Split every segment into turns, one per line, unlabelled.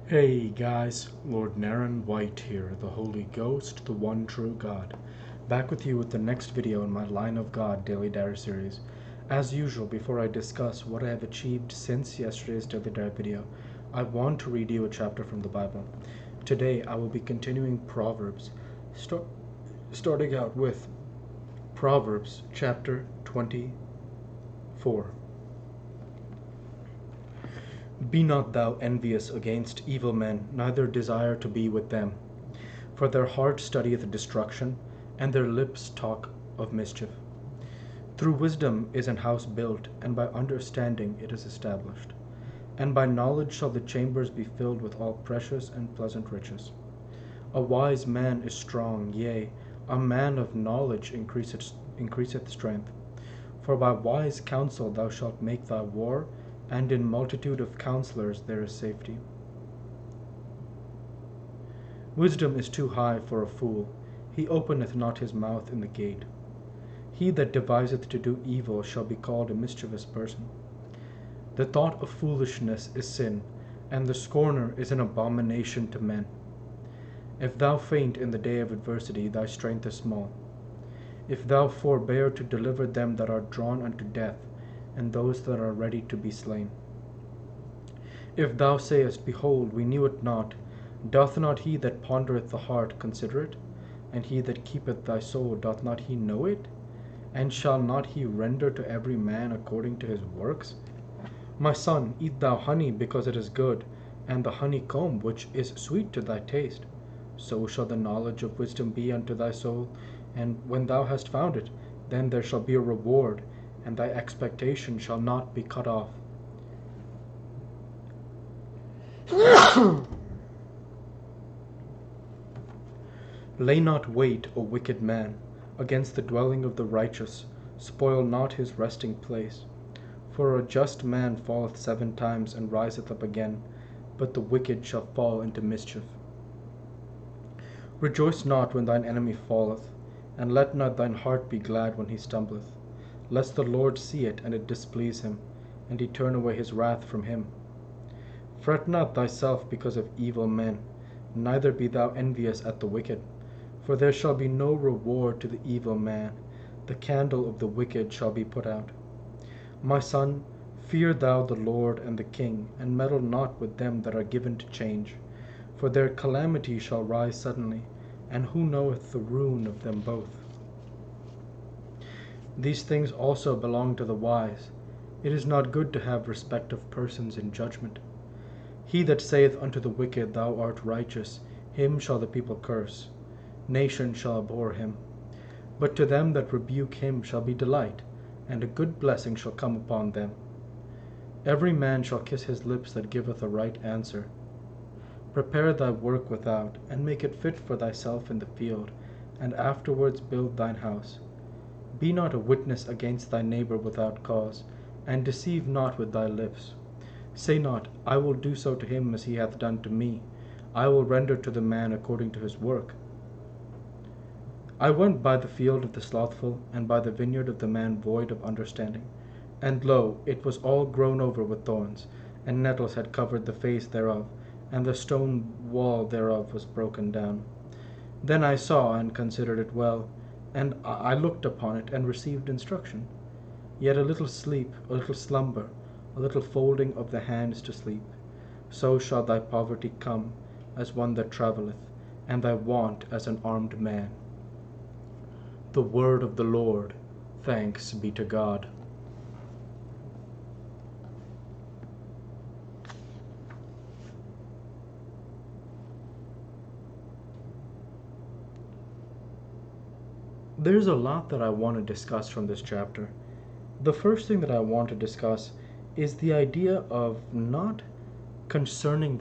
Hey guys, Lord Naren White here, the Holy Ghost, the one true God. Back with you with the next video in my Line of God Daily Diary series. As usual, before I discuss what I have achieved since yesterday's Daily Diary video, I want to read you a chapter from the Bible. Today I will be continuing Proverbs, starting out with Proverbs chapter 24. Be not thou envious against evil men, neither desire to be with them. For their heart studieth destruction, and their lips talk of mischief. Through wisdom is an house built, and by understanding it is established. And by knowledge shall the chambers be filled with all precious and pleasant riches. A wise man is strong, yea, a man of knowledge increaseth strength. For by wise counsel thou shalt make thy war, and in multitude of counselors there is safety. Wisdom is too high for a fool, he openeth not his mouth in the gate. He that deviseth to do evil shall be called a mischievous person. The thought of foolishness is sin, and the scorner is an abomination to men. If thou faint in the day of adversity, thy strength is small. If thou forbear to deliver them that are drawn unto death, and those that are ready to be slain. If thou sayest, Behold, we knew it not, doth not he that pondereth the heart consider it? And he that keepeth thy soul, doth not he know it? And shall not he render to every man according to his works? My son, eat thou honey, because it is good, and the honeycomb which is sweet to thy taste. So shall the knowledge of wisdom be unto thy soul, and when thou hast found it, then there shall be a reward, and thy expectation shall not be cut off. Lay not wait, O wicked man, against the dwelling of the righteous, spoil not his resting place. For a just man falleth 7 times and riseth up again, but the wicked shall fall into mischief. Rejoice not when thine enemy falleth, and let not thine heart be glad when he stumbleth, lest the Lord see it, and it displease him, and he turn away his wrath from him. Fret not thyself because of evil men, neither be thou envious at the wicked. For there shall be no reward to the evil man, the candle of the wicked shall be put out. My son, fear thou the Lord and the king, and meddle not with them that are given to change. For their calamity shall rise suddenly, and who knoweth the ruin of them both? These things also belong to the wise. It is not good to have respect of persons in judgment. He that saith unto the wicked, Thou art righteous, him shall the people curse. Nation shall abhor him. But to them that rebuke him shall be delight, and a good blessing shall come upon them. Every man shall kiss his lips that giveth a right answer. Prepare thy work without, and make it fit for thyself in the field, and afterwards build thine house. Be not a witness against thy neighbor without cause, and deceive not with thy lips. Say not, I will do so to him as he hath done to me. I will render to the man according to his work. I went by the field of the slothful, and by the vineyard of the man void of understanding. And lo, it was all grown over with thorns, and nettles had covered the face thereof, and the stone wall thereof was broken down. Then I saw and considered it well, and I looked upon it, and received instruction. Yet a little sleep, a little slumber, a little folding of the hands to sleep. So shall thy poverty come, as one that travelleth, and thy want as an armed man. The word of the Lord. Thanks be to God. There's a lot that I want to discuss from this chapter. The first thing that I want to discuss is the idea of not concerning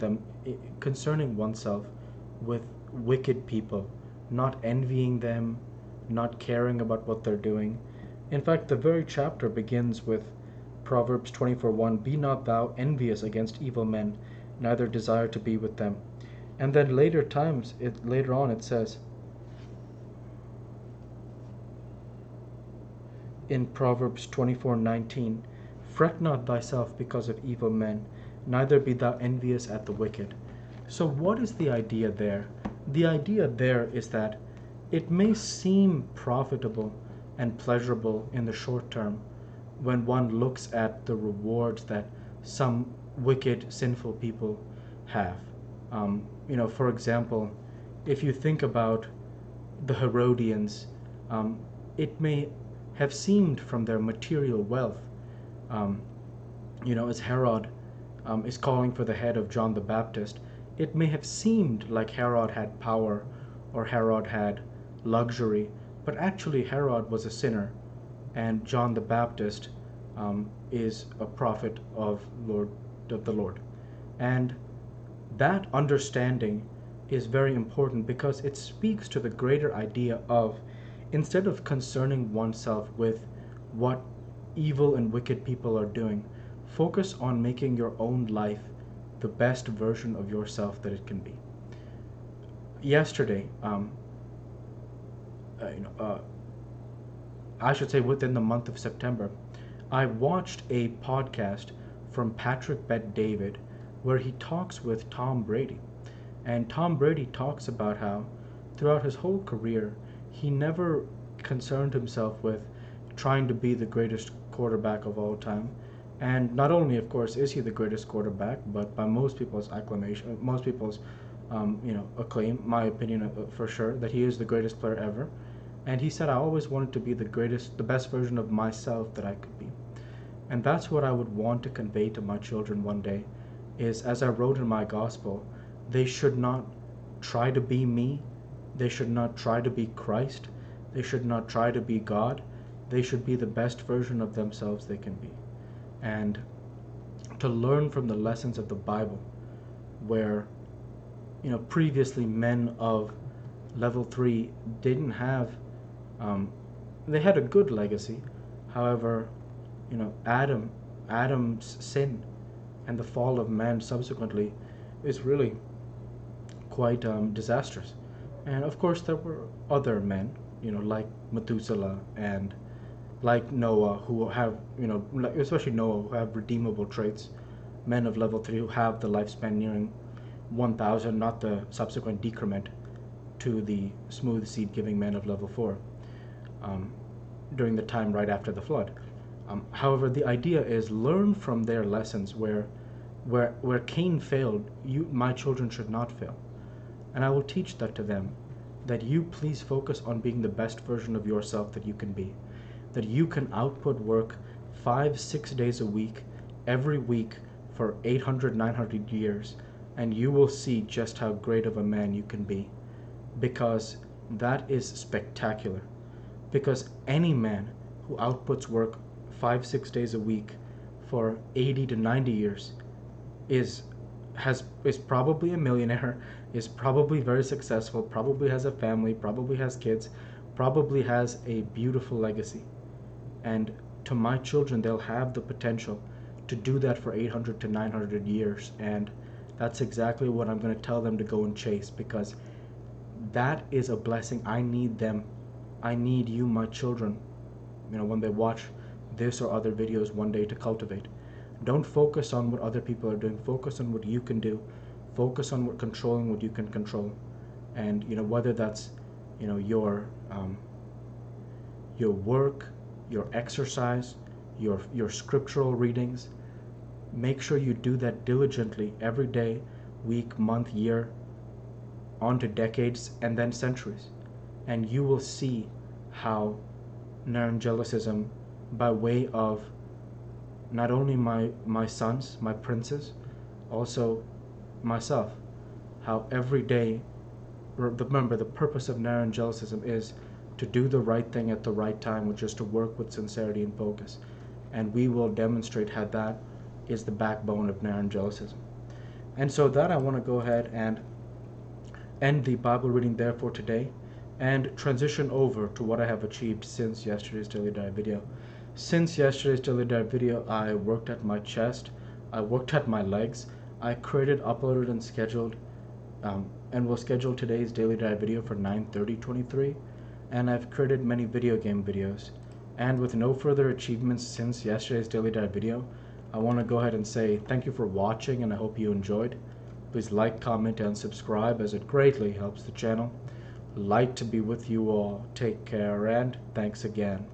oneself with wicked people, not envying them, not caring about what they're doing. In fact, the very chapter begins with Proverbs 24:1, Be not thou envious against evil men, neither desire to be with them. And then later on it says, in Proverbs 24:19, Fret not thyself because of evil men, neither be thou envious at the wicked. So, what is the idea there? The idea there is that it may seem profitable and pleasurable in the short term when one looks at the rewards that some wicked, sinful people have. For example, if you think about the Herodians, um, it may have seemed from their material wealth, um, as Herod is calling for the head of John the Baptist, it may have seemed like Herod had power or Herod had luxury, but actually Herod was a sinner, and John the Baptist is a prophet of the Lord. And that understanding is very important because it speaks to the greater idea of, instead of concerning oneself with what evil and wicked people are doing, focus on making your own life the best version of yourself that it can be. Yesterday, uh, you know, uh, I should say within the month of September, I watched a podcast from Patrick Bet David where he talks with Tom Brady. And Tom Brady talks about how throughout his whole career, he never concerned himself with trying to be the greatest quarterback of all time. And not only, of course, is he the greatest quarterback, but by most people's acclamation, most people's, acclaim, my opinion for sure, that he is the greatest player ever. And he said, I always wanted to be the best version of myself that I could be. And that's what I would want to convey to my children one day, is as I wrote in my gospel, they should not try to be me. They should not try to be Christ. They should not try to be God. They should be the best version of themselves they can be. And to learn from the lessons of the Bible, where, previously men of level 3 didn't have, they had a good legacy. However, Adam's sin and the fall of man subsequently is really quite disastrous. And of course, there were other men, like Methuselah and like Noah, who have, especially Noah, who have redeemable traits. Men of level 3 who have the lifespan nearing 1,000, not the subsequent decrement to the smooth seed giving men of level 4 during the time right after the flood. However, the idea is learn from their lessons where Cain failed, my children should not fail. And I will teach that to them, that you please focus on being the best version of yourself that you can be, that you can output work 5-6 days a week, every week for 800-900 years, and you will see just how great of a man you can be, because that is spectacular. Because any man who outputs work 5-6 days a week for 80 to 90 years is probably a millionaire, is probably very successful, probably has a family, probably has kids, probably has a beautiful legacy. And to my children, they'll have the potential to do that for 800 to 900 years. And that's exactly what I'm going to tell them to go and chase, because that is a blessing. I need them. I need you, my children, when they watch this or other videos one day, to cultivate. Don't focus on what other people are doing. Focus on what you can do. Focus on controlling what you can control. And whether that's your work, your exercise, your scriptural readings, make sure you do that diligently every day, week, month, year, on to decades, and then centuries. And you will see how Narengelicism, by way of not only my sons, my princes, also myself, how every day, remember, the purpose of Narengelicism is to do the right thing at the right time, which is to work with sincerity and focus. And we will demonstrate how that is the backbone of Narengelicism. And so that I want to go ahead and end the Bible reading there for today, and transition over to what I have achieved since yesterday's Daily Dive video. Since yesterday's Daily Dive video, I worked at my chest, I worked at my legs, I created, uploaded, and scheduled, and will schedule today's Daily Dive video for 9/30/23, and I've created many video game videos. And with no further achievements since yesterday's Daily Dive video, I want to go ahead and say thank you for watching, and I hope you enjoyed. Please like, comment, and subscribe as it greatly helps the channel. Light to be with you all. Take care and thanks again.